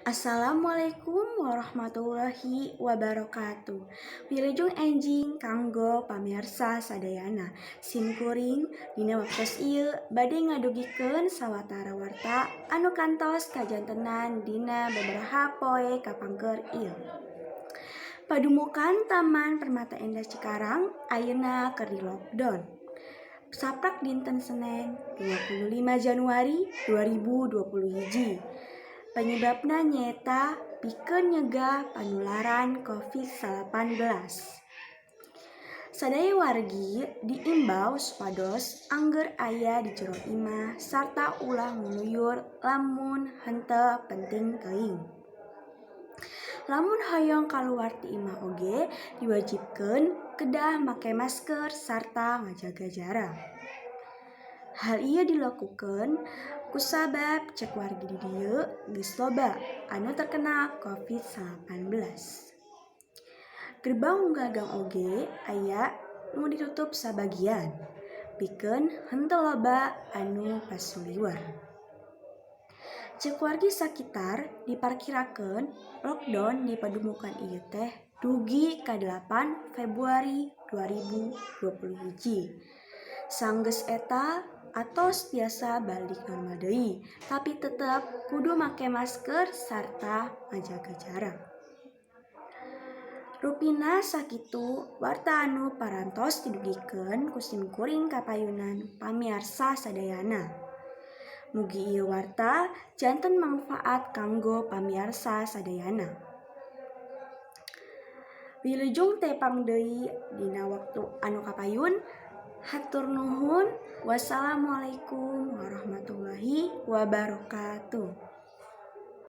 Assalamualaikum warahmatullahi wabarakatuh. Wilujeng enjing kanggo pamirsa sadayana. Simkuring dina waktos ieu bade ngadugikeun sawatara warta anu kantos kajantenan dina babaraha poe kapangker ieu. Padumukan Taman Permata Indah Cikarang ayeuna keur di lockdown. Saprak dinten Senen 25 Januari 2021. Penyebabna nyaeta pikeun nyegah panularan COVID-19. Sadaya wargi diimbau supados angger aya di jero imah sarta ulah ngluyur lamun henteu penting teuing. Lamun hoyong kaluar ti imah oge diwajibkeun kedah make masker sarta ngajaga jarak. Hal ieu dilakukeun kusabab cek wargi di dieu geus loba anu terkena COVID-19. Gerbang gagang oge aya nu ditutup sabagian, pikeun henteu loba anu pasuliweur. Cek wargi sakitar diparkirakeun lockdown di padumukan ieu teh dugi ka 8 Februari 2021. Sanggeus eta atos biasa balik normal deui, tapi tetep kudu make masker sarta ngajaga jarak. Rupina sakitu warta anu parantos didugikeun ku simkuring kapayunan pamiarsa sadayana. Mugi ieu warta janten mangfaat kanggo pamiarsa sadayana. Wilujeng tepang deui dina waktu anu kapayun. Hatur nuhun. Wassalamualaikum warahmatullahi wabarakatuh.